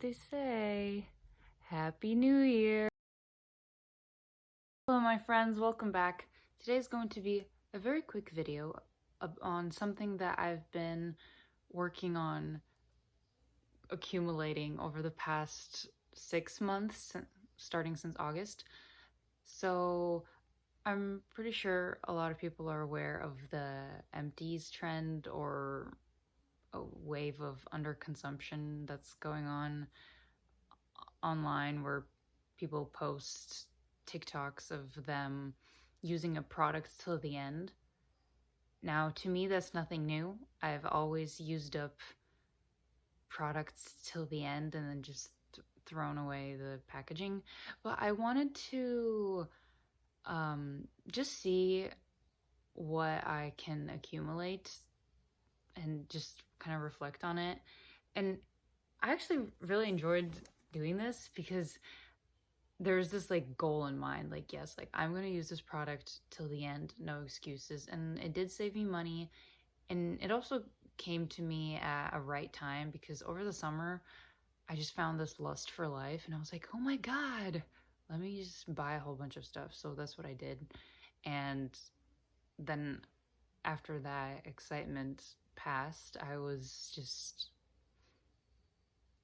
they say. Happy New Year! Hello my friends, welcome back. Today's going to be a very quick video on something that I've been working on accumulating over the past 6 months, starting since August. So I'm pretty sure a lot of people are aware of the empties trend or a wave of underconsumption that's going on online, where people post TikToks of them using a product till the end. Now, to me, that's nothing new. I've always used up products till the end and then just thrown away the packaging. But I wanted to just see what I can accumulate and just kind of reflect on it. And I actually really enjoyed doing this because there's this like goal in mind, like, yes, like I'm gonna use this product till the end, no excuses. And it did save me money, and it also came to me at a right time because over the summer I just found this lust for life and I was like, oh my god, let me just buy a whole bunch of stuff. So that's what I did. And then after that excitement passed, I was just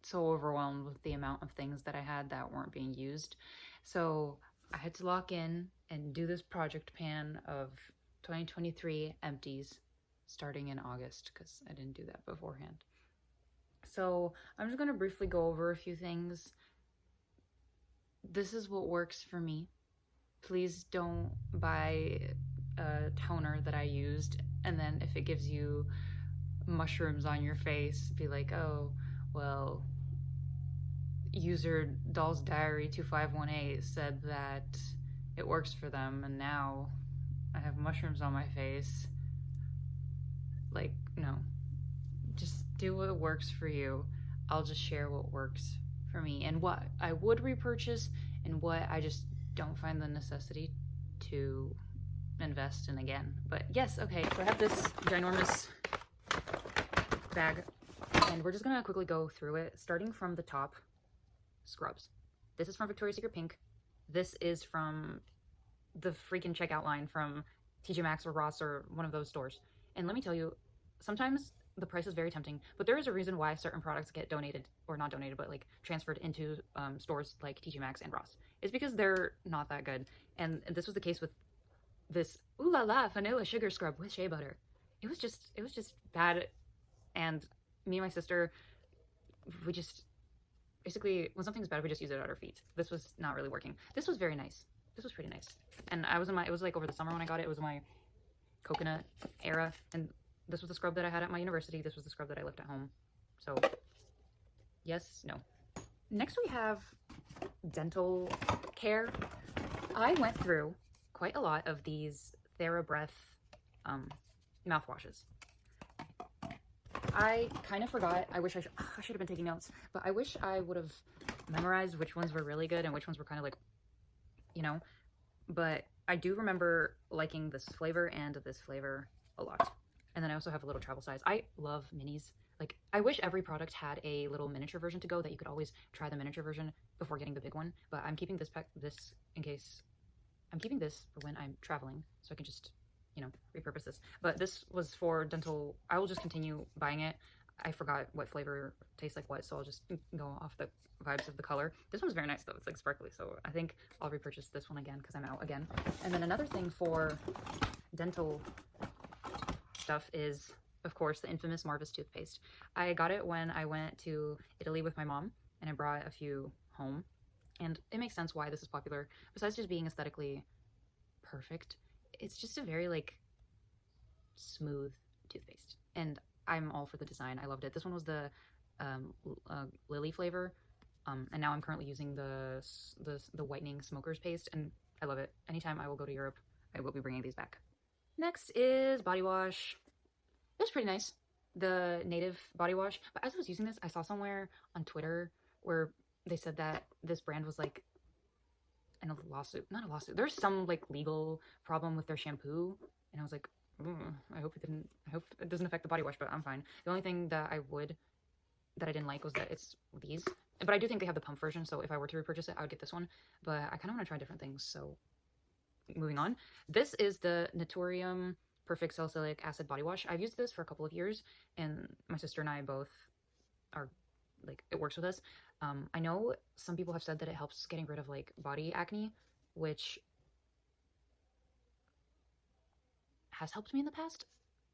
so overwhelmed with the amount of things that I had that weren't being used. So I had to lock in and do this project pan of 2023 empties starting in August because I didn't do that beforehand. So I'm just going to briefly go over a few things. This is what works for me. Please don't buy a toner that I used and then if it gives you mushrooms on your face, be like, oh, well, user Doll's Diary 2518 said that it works for them and now I have mushrooms on my face. Like, no, just do what works for you. I'll just share what works for me and what I would repurchase and what I just don't find the necessity to invest in again. But yes, okay, so I have this ginormous bag and we're just gonna quickly go through it, starting from the top. Scrubs. This is from Victoria's Secret Pink. This is from the freaking checkout line from TJ Maxx or Ross or one of those stores. And let me tell you, sometimes the price is very tempting, but there is a reason why certain products get donated, or not donated, but like transferred into stores like TJ Maxx and Ross. It's because they're not that good. And this was the case with this Ooh La La Vanilla Sugar Scrub with shea butter. It was just bad. And me and my sister, we just, basically, when something's bad, we just use it at our feet. This was not really working. This was very nice. This was pretty nice. And I was it was like over the summer when I got it. It was my coconut era. And this was the scrub that I had at my university. This was the scrub that I left at home. So, yes, no. Next we have dental care. I went through quite a lot of these TheraBreath mouthwashes. I kind of forgot. I wish I should have been taking notes, but I wish I would have memorized which ones were really good and which ones were kind of like, you know, but I do remember liking this flavor and this flavor a lot. And then I also have a little travel size. I love minis. Like, I wish every product had a little miniature version to go that you could always try the miniature version before getting the big one. But I'm keeping this in case, I'm keeping this for when I'm traveling so I can just, you know, repurpose this. But this was for dental. I will just continue buying it. I forgot what flavor tastes like what, so I'll just go off the vibes of the color. This one's very nice though. It's like sparkly, so I think I'll repurchase this one again because I'm out again. And then another thing for dental stuff is, of course, the infamous Marvis Toothpaste. I got it when I went to Italy with my mom and I brought a few home. And it makes sense why this is popular. Besides just being aesthetically perfect, it's just a very like smooth toothpaste and I'm all for the design. I loved it. This one was the lily flavor, and now I'm currently using the whitening smoker's paste and I love it. Anytime I will go to Europe, I will be bringing these back. Next is body wash. It was pretty nice, the native body wash, but as I was using this, I saw somewhere on Twitter where they said that this brand was like in a lawsuit. Not a lawsuit, there's some like legal problem with their shampoo, and I was like, I hope it doesn't affect the body wash, but I'm fine. The only thing that I didn't like was that it's these But I do think they have the pump version, so if I were to repurchase it, I would get this one. But I kind of want to try different things, so moving on. This is the Naturium Perfect Salicylic Acid Body Wash. I've used this for a couple of years, and my sister and I both are, like, it works with us. I know some people have said that it helps getting rid of, like, body acne, which has helped me in the past.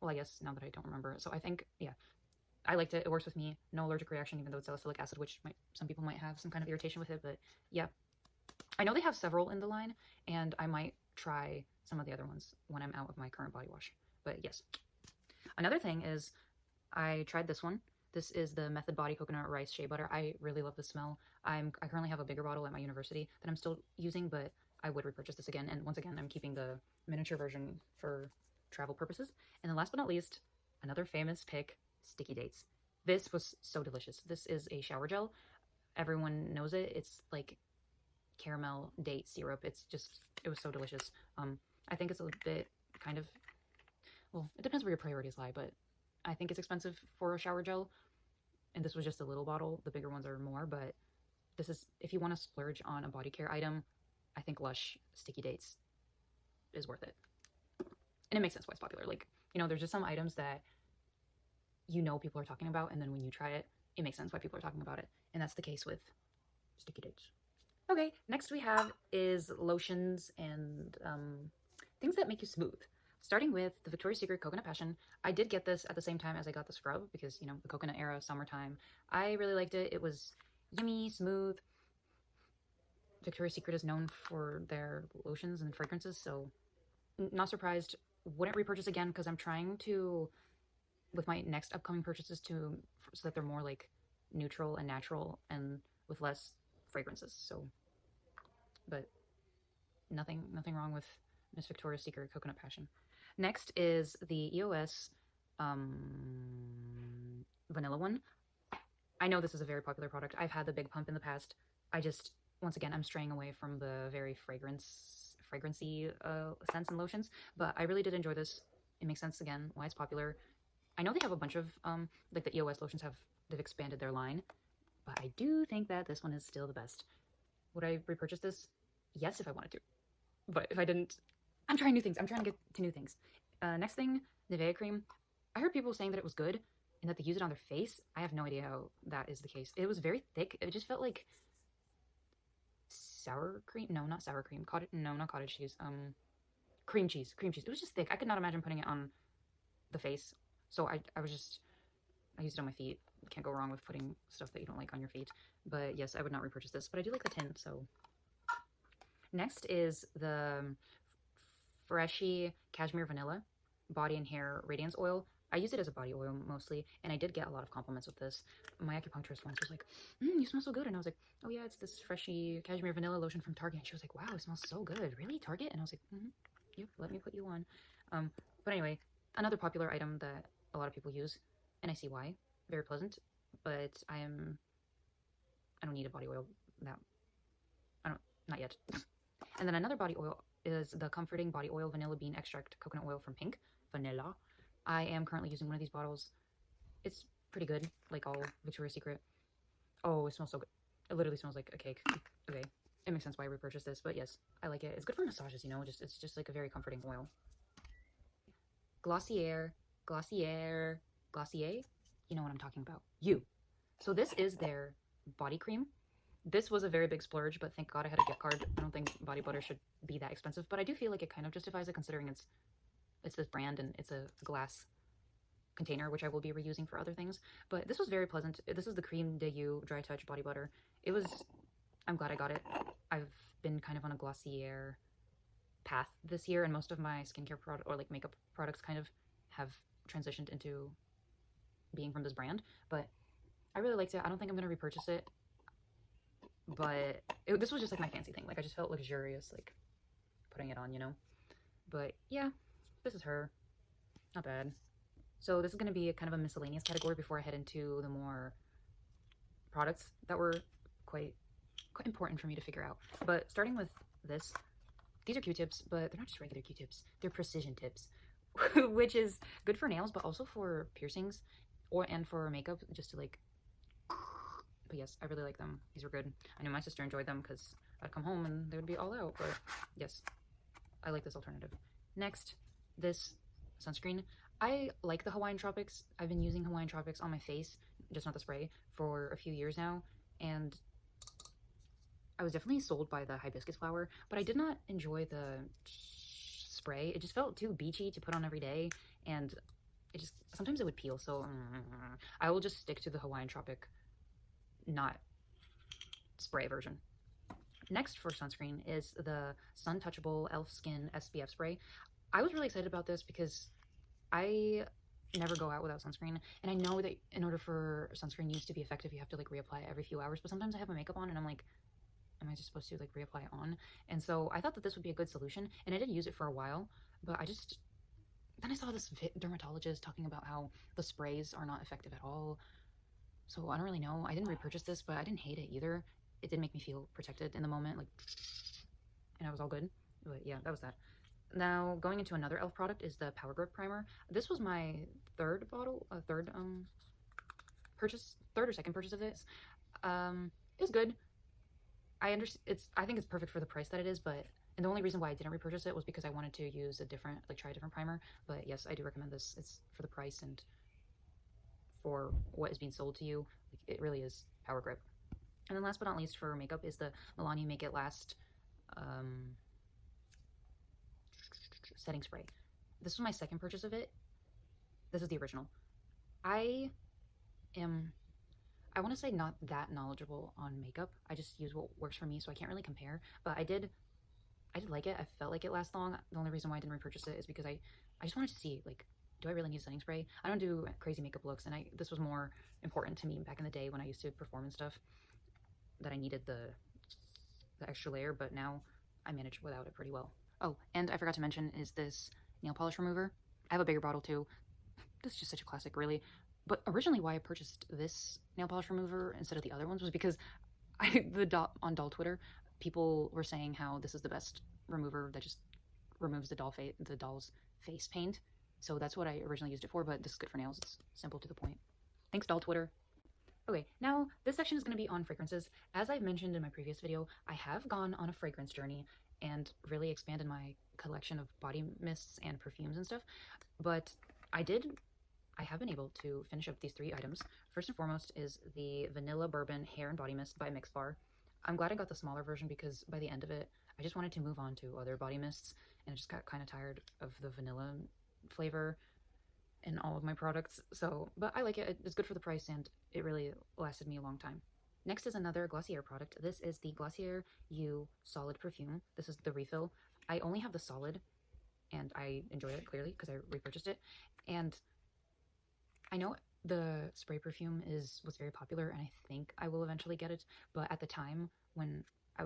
Well, I guess now that I don't remember. So I think, yeah, I liked it. It works with me. No allergic reaction, even though it's salicylic acid, which some people might have some kind of irritation with it. But yeah, I know they have several in the line, and I might try some of the other ones when I'm out of my current body wash. But yes. Another thing is I tried this one. This is the Method Body Coconut Rice Shea Butter. I really love the smell. I currently have a bigger bottle at my university that I'm still using, but I would repurchase this again. And once again, I'm keeping the miniature version for travel purposes. And then last but not least, another famous pick, Sticky Dates. This was so delicious. This is a shower gel. Everyone knows it. It's like caramel date syrup. It was so delicious. I think it's a bit kind of, well, it depends where your priorities lie, but I think it's expensive for a shower gel. And this was just a little bottle. The bigger ones are more, but this is, if you want to splurge on a body care item, I think Lush Sticky Dates is worth it. And it makes sense why it's popular. Like, you know, there's just some items that you know people are talking about, and then when you try it, it makes sense why people are talking about it. And that's the case with Sticky Dates. Okay, next we have is lotions and things that make you smooth. Starting with the Victoria's Secret Coconut Passion. I did get this at the same time as I got the scrub because, you know, the coconut era, summertime. I really liked it. It was yummy, smooth. Victoria's Secret is known for their lotions and fragrances, so not surprised. Wouldn't repurchase again because I'm trying to, with my next upcoming purchases, so that they're more like neutral and natural and with less fragrances. So, but nothing wrong with Miss Victoria's Secret Coconut Passion. Next is the EOS Vanilla one. I know this is a very popular product. I've had the Big Pump in the past. Once again, I'm straying away from the very fragrancy scents and lotions, but I really did enjoy this. It makes sense again why it's popular. I know they have a bunch of like the EOS lotions they've expanded their line, but I do think that this one is still the best. Would I repurchase this? Yes, if I wanted to, but if I didn't, I'm trying new things. I'm trying to get to new things. Next thing, NAA Cream. I heard people saying that it was good and that they use it on their face. I have no idea how that is the case. It was very thick. It just felt like sour cream. No, not sour cream. No, not cottage cheese. Cream cheese. It was just thick. I could not imagine putting it on the face. So I used it on my feet. Can't go wrong with putting stuff that you don't like on your feet. But yes, I would not repurchase this. But I do like the tin, so. Next is the Freshy Cashmere Vanilla Body and Hair Radiance Oil. I use it as a body oil mostly, and I did get a lot of compliments with this. My acupuncturist once was like, you smell so good. And I was like, oh yeah, it's this Freshy Cashmere Vanilla lotion from Target. And she was like, wow, it smells so good. Really, Target? And I was like, yep, let me put you on. But anyway, another popular item that a lot of people use, and I see why. Very pleasant, but I don't need a body oil not yet. And then another body oil is the Comforting Body Oil Vanilla Bean Extract Coconut Oil from Pink Vanilla. I am currently using one of these bottles. It's pretty good, like all Victoria's Secret. Oh, it smells so good. It literally smells like a cake. Okay, it makes sense why I repurchased this, but yes, I like it. It's good for massages, you know, it's just like a very comforting oil. Glossier. You know what I'm talking about. So this is their body cream. This was a very big splurge, but thank God I had a gift card. I don't think body butter should be that expensive, but I do feel like it kind of justifies it considering it's this brand and it's a glass container, which I will be reusing for other things. But this was very pleasant. This is the Cream de You Dry Touch Body Butter. I'm glad I got it. I've been kind of on a Glossier path this year, and most of my skincare product or like makeup products kind of have transitioned into being from this brand, but I really liked it. I don't think I'm going to repurchase it, but this was just like my fancy thing. Like I just felt luxurious, like putting it on, you know? But yeah, this is her. Not bad. So this is going to be a kind of a miscellaneous category before I head into the more products that were quite important for me to figure out. But starting with this, these are Q-tips, but they're not just regular Q-tips. They're precision tips, which is good for nails, but also for piercings and for makeup, just to like But yes, I really like them. These were good. I know my sister enjoyed them because I'd come home and they would be all out. But yes, I like this alternative. Next, this sunscreen. I like the Hawaiian Tropics. I've been using Hawaiian Tropics on my face, just not the spray, for a few years now. And I was definitely sold by the hibiscus flower, but I did not enjoy the spray. It just felt too beachy to put on every day, and it just, sometimes it would peel, so I will just stick to the Hawaiian Tropic, not spray version. Next for sunscreen is the Sun Touchable Elf Skin SPF spray. I was really excited about this because I never go out without sunscreen, and I know that in order for sunscreen use to be effective, you have to like reapply every few hours, but sometimes I have my makeup on and I'm like, am I just supposed to like reapply on? And so I thought that this would be a good solution, and I did use it for a while, but then I saw this dermatologist talking about how the sprays are not effective at all. So I don't really know. I didn't repurchase this, but I didn't hate it either. It did make me feel protected in the moment, like, and I was all good. But yeah, that was that. Now, going into another e.l.f. product is the Power Grip Primer. This was my third or second purchase of this. It was good. I think it's perfect for the price that it is, and the only reason why I didn't repurchase it was because I wanted to use try a different primer. But yes, I do recommend this. It's for the price and for what is being sold to you. It really is Power Grip. And then last but not least for makeup is the Milani Make It Last setting spray. This was my second purchase of it. This is the original. I want to say not that knowledgeable on makeup. I just use what works for me, so I can't really compare. But I did like it. I felt like it lasts long. The only reason why I didn't repurchase it is because I just wanted to see, like, do I really need a setting spray? I don't do crazy makeup looks, and this was more important to me back in the day when I used to perform and stuff, that I needed the extra layer, but now I manage without it pretty well. Oh, and I forgot to mention is this nail polish remover. I have a bigger bottle too. This is just such a classic, really. But originally why I purchased this nail polish remover instead of the other ones was because on doll Twitter, people were saying how this is the best remover that just removes the doll's face paint. So that's what I originally used it for, but this is good for nails. It's simple to the point. Thanks, doll Twitter. Okay, now this section is going to be on fragrances. As I've mentioned in my previous video, I have gone on a fragrance journey and really expanded my collection of body mists and perfumes and stuff, but I have been able to finish up these 3 items. First and foremost is the Vanilla Bourbon Hair and Body Mist by Mixbar. I'm glad I got the smaller version because by the end of it, I just wanted to move on to other body mists, and I just got kind of tired of the vanilla flavor in all of my products. But I like it. It's good for the price, and it really lasted me a long time. Next is another Glossier product. This is the Glossier U Solid Perfume. This is the refill. I only have the Solid, and I enjoyed it clearly because I repurchased it. And I know the spray perfume was very popular, and I think I will eventually get it. But at the time when I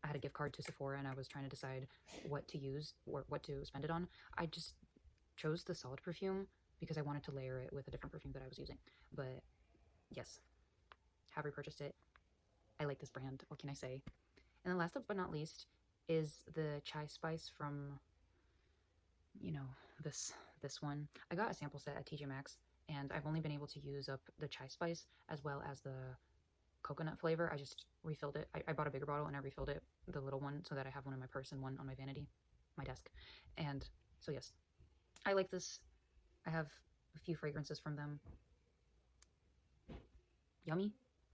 had a gift card to Sephora and I was trying to decide what to use or what to spend it on, I just chose the Solid perfume because I wanted to layer it with a different perfume that I was using. But yes, have repurchased it. I like this brand. What can I say? And then last but not least is the Chai Spice from, this one. I got a sample set at TJ Maxx, and I've only been able to use up the Chai Spice as well as the coconut flavor. I just refilled it. I bought a bigger bottle and I refilled it, the little one, so that I have one in my purse and one on my vanity, my desk. And so yes, I like this. I have a few fragrances from them. Yummy.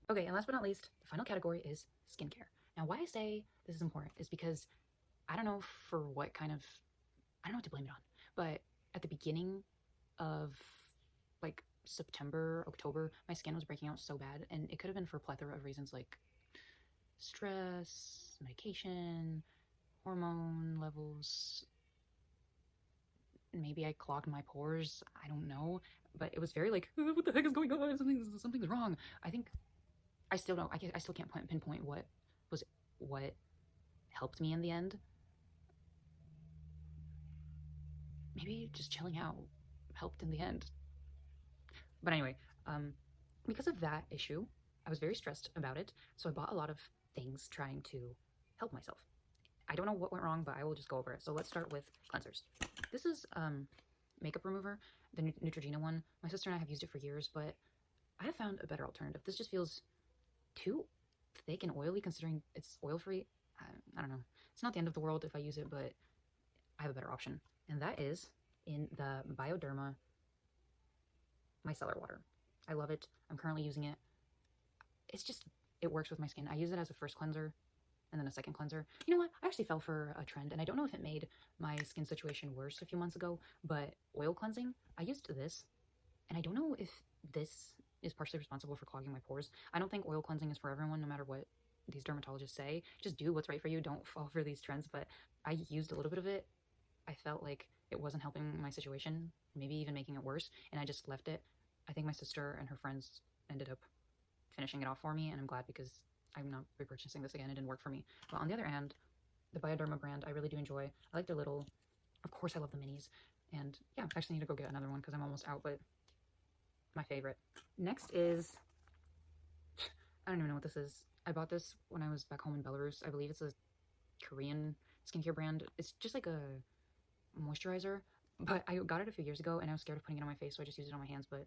Okay, and last but not least, the final category is skincare. Now, why I say this is important is because I don't know what to blame it on, but at the beginning of like September, October, my skin was breaking out so bad, and it could have been for a plethora of reasons like stress, medication, hormone levels. Maybe I clogged my pores. I don't know, but it was very like, what the heck is going on? Something's wrong. I still can't pinpoint what helped me in the end. Maybe just chilling out helped in the end. But anyway, because of that issue, I was very stressed about it, so I bought a lot of things trying to help myself. I don't know what went wrong, but I will just go over it. So let's start with cleansers. This is makeup remover, the Neutrogena one. My sister and I have used it for years, but I have found a better alternative. This just feels too thick and oily considering it's oil-free. I don't know. It's not the end of the world if I use it, but I have a better option. And that is in the Bioderma micellar water. I love it. I'm currently using it. It's just, it works with my skin. I use it as a first cleanser and then a second cleanser. You know what? I actually fell for a trend, and I don't know if it made my skin situation worse a few months ago, but oil cleansing, I used this, and I don't know if this is partially responsible for clogging my pores. I don't think oil cleansing is for everyone, no matter what these dermatologists say. Just do what's right for you. Don't fall for these trends, but I used a little bit of it. I felt like it wasn't helping my situation, maybe even making it worse, and I just left it. I think my sister and her friends ended up finishing it off for me, and I'm glad because I'm not repurchasing this again. It didn't work for me. But on the other hand, the Bioderma brand, I really do enjoy. I like their little, of course I love the minis. And yeah, I actually need to go get another one because I'm almost out, but my favorite. Next is, I don't even know what this is. I bought this when I was back home in Belarus. I believe it's a Korean skincare brand. It's just like a moisturizer, but I got it a few years ago and I was scared of putting it on my face, so I just used it on my hands, but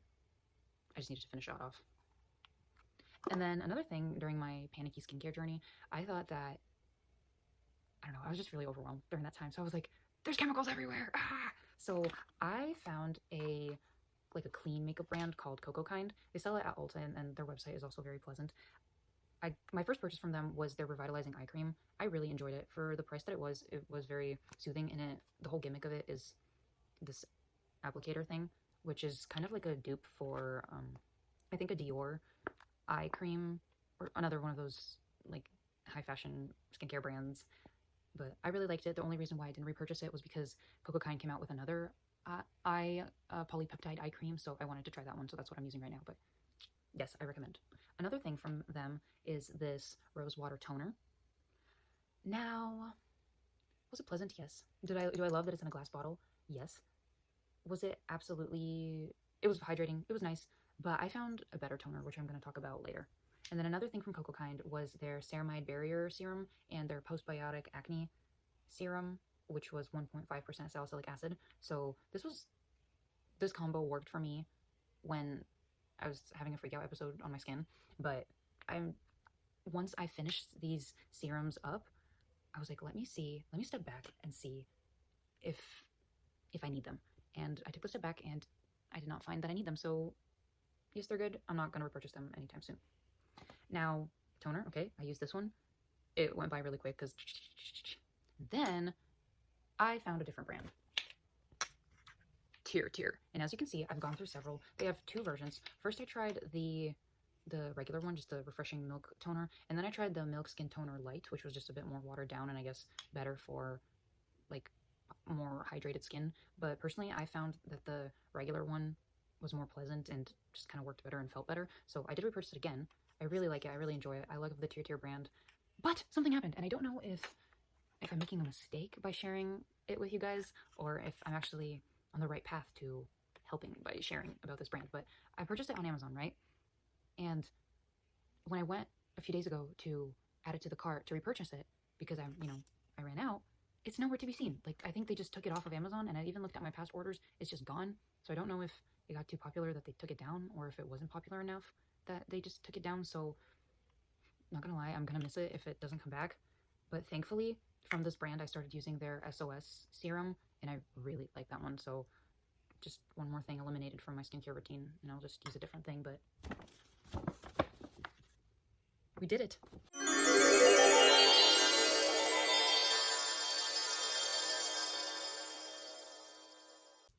I just needed to finish it off. And then another thing during my panicky skincare journey, I thought that, I don't know, I was just really overwhelmed during that time. So I was like, there's chemicals everywhere. Ah! So I found a clean makeup brand called Coco Kind. They sell it at Ulta, and their website is also very pleasant. My first purchase from them was their Revitalizing Eye Cream. I really enjoyed it. For the price that it was very soothing, and the whole gimmick of it is this applicator thing, which is kind of like a dupe for, I think, a Dior eye cream, or another one of those like high fashion skincare brands. But I really liked it. The only reason why I didn't repurchase it was because Coco Kind came out with another polypeptide eye cream, so I wanted to try that one, so that's what I'm using right now. But yes, I recommend. Another thing from them is this rose water toner. Now, was it pleasant? Yes. Do I love that it's in a glass bottle? Yes. Was it absolutely, it was hydrating, it was nice, but I found a better toner, which I'm going to talk about later. And then another thing from Coco Kind was their Ceramide Barrier Serum and their Postbiotic Acne Serum, which was 1.5% salicylic acid. So this combo worked for me when I was having a freak out episode on my skin. But once I finished these serums up, I was like, let me step back and see if I need them. And I took a step back and I did not find that I need them. So yes, they're good. I'm not going to repurchase them anytime soon. Now, toner, okay, I used this one. It went by really quick because then I found a different brand. Tier. And as you can see, I've gone through several. They have two versions. First, I tried the regular one, just the refreshing milk toner, and then I tried the Milk Skin Toner Light, which was just a bit more watered down and I guess better for like more hydrated skin. But personally, I found that the regular one was more pleasant and just kind of worked better and felt better. So I did repurchase it again. I really like it. I really enjoy it. I like the Tier brand. But something happened, and I don't know if I'm making a mistake by sharing it with you guys, or if I'm actually on the right path to helping by sharing about this brand. But I purchased it on Amazon, right? And when I went a few days ago to add it to the cart to repurchase it, because I ran out, it's nowhere to be seen. Like, I think they just took it off of Amazon, and I even looked at my past orders. It's just gone. So I don't know if it got too popular that they took it down, or if it wasn't popular enough that they just took it down. So not gonna lie, I'm gonna miss it if it doesn't come back. But thankfully, from this brand, I started using their SOS serum, and I really like that one. So just one more thing eliminated from my skincare routine, and I'll just use a different thing. But we did it.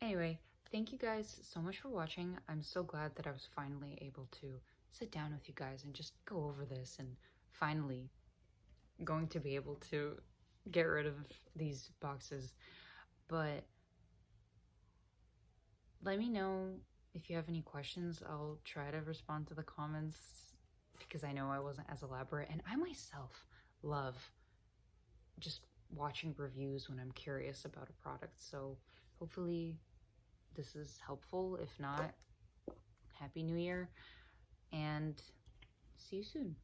Anyway, thank you guys so much for watching. I'm so glad that I was finally able to sit down with you guys and just go over this, and finally going to be able to get rid of these boxes. But let me know if you have any questions. I'll try to respond to the comments because I know I wasn't as elaborate, and I myself love just watching reviews when I'm curious about a product. So hopefully this is helpful. If not, Happy New Year, and see you soon.